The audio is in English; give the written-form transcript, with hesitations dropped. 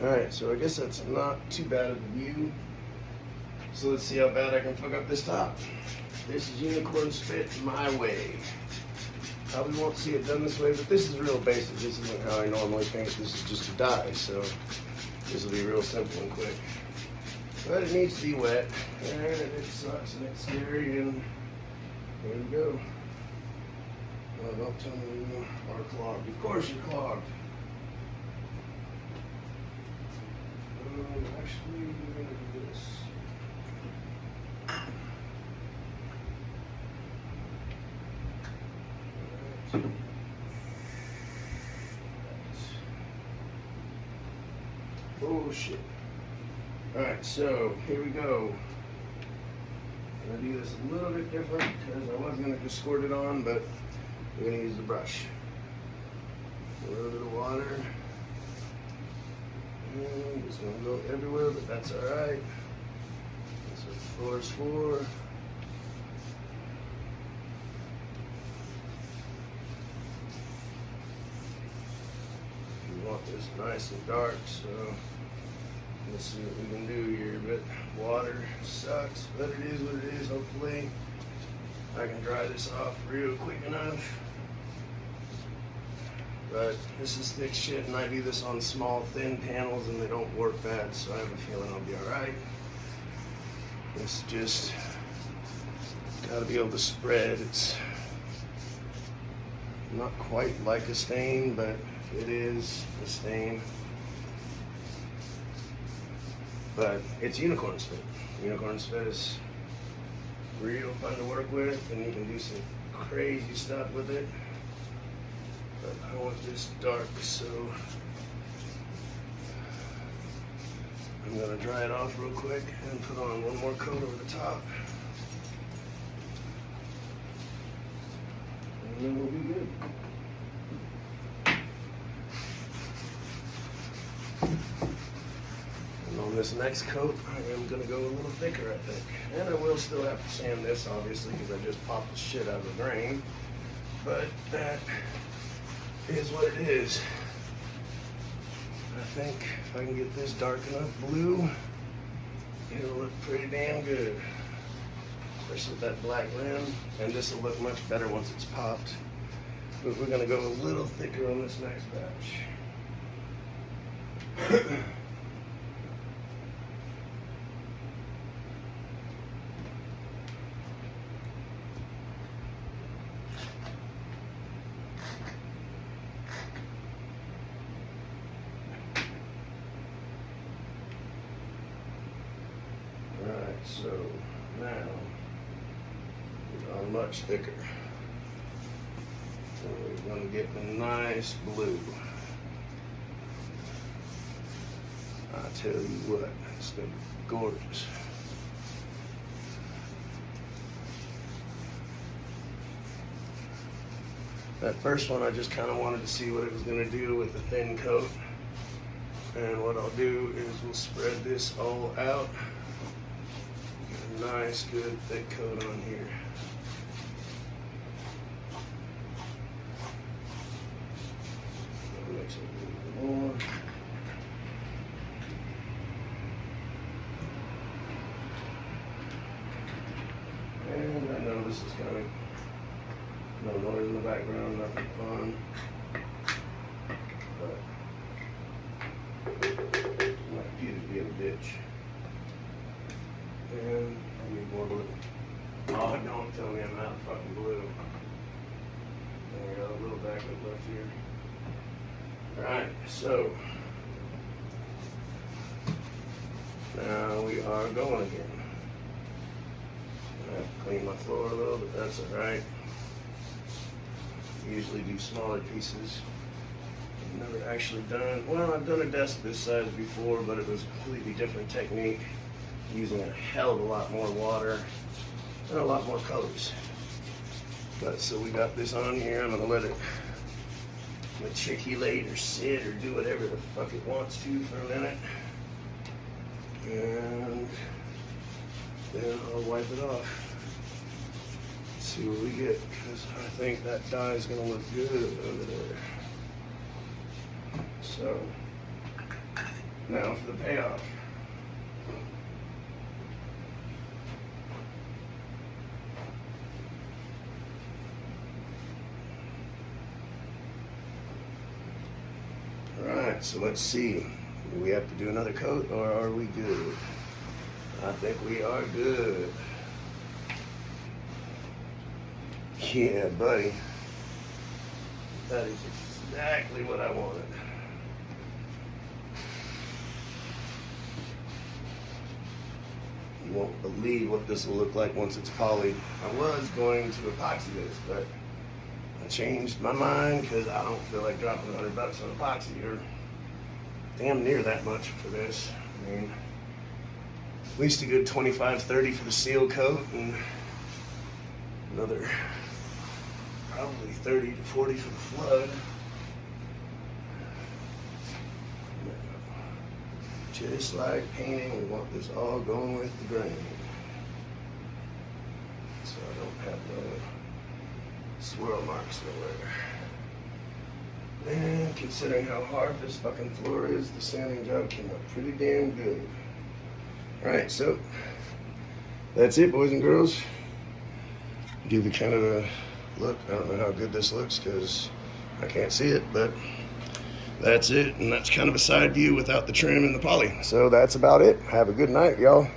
Alright, so I guess that's not too bad of a view. So let's see how bad I can fuck up this top. This is Unicorn Spit my way. Probably won't see it done this way, but this is real basic. This isn't how I normally paint. This is just a dye, so this will be real simple and quick. But it needs to be wet, and it sucks and it's scary, and there we go. Oh, don't tell me you are clogged. Of course you're clogged. Actually, we're going to do this. Oh shit. Alright, so here we go. I'm going to do this a little bit different because I was going to just squirt it on, but we're going to use the brush. A little bit of water. And it's going to go everywhere, but that's alright. That's what the floor is for. We want this nice and dark, so let's see what we can do here. But water sucks, but it is what it is. Hopefully I can dry this off real quick enough. But this is thick shit, and I do this on small, thin panels, and they don't work bad, so I have a feeling I'll be alright. It's just gotta be able to spread. It's not quite like a stain, but it is a stain. But it's Unicorn Spit. Unicorn Spit is real fun to work with, and you can do some crazy stuff with it. But I want this dark, so I'm going to dry it off real quick and put on one more coat over the top. And then we'll be good. And on this next coat, I am going to go a little thicker, I think. And I will still have to sand this, obviously, because I just popped the shit out of the grain. But that is what it is. I think if I can get this dark enough blue, it'll look pretty damn good. Especially with that black rim. And this will look much better once it's popped. But we're going to go a little thicker on this next batch. So now we are much thicker. So we're going to get a nice blue. I tell you what, it's going to be gorgeous. That first one I just kind of wanted to see what it was going to do with the thin coat. And what I'll do is we'll spread this all out. Nice, good, thick coat on here. Mix it a little more. And I know this is kind of no noise in the background, nothing fun. But my computer's being a bitch. And I need more blue. Oh, don't tell me I'm out of fucking blue. And I got a little backup left here. Alright, so now we are going again. I have to clean my floor a little, but that's alright. Usually do smaller pieces. I've never actually done, well, I've done a desk this size before, but it was a completely different technique, using a hell of a lot more water and a lot more colors. But so we got this on here. I'm gonna let it matriculate or sit or do whatever the fuck it wants to for a minute. And then I'll wipe it off. See what we get, because I think that dye is gonna look good over there. So Now for the payoff. Alright, so let's see. Do we have to do another coat or are we good? I think we are good. Yeah, buddy. That is exactly what I wanted. You won't believe what this will look like once it's polyed. I was going to epoxy this, but I changed my mind because I don't feel like dropping $100 on epoxy or damn near that much for this. I mean, at least a good 25, 30 for the seal coat and another probably 30 to 40 for the flood. Just like painting, we want this all going with the grain. So I don't have no swirl marks nowhere. And considering how hard this fucking floor is, the sanding job came out pretty damn good. Alright, so that's it, boys and girls. Give you kind of a look. I don't know how good this looks because I can't see it, but that's it. And that's kind of a side view without the trim and the poly. So that's about it. Have a good night, y'all.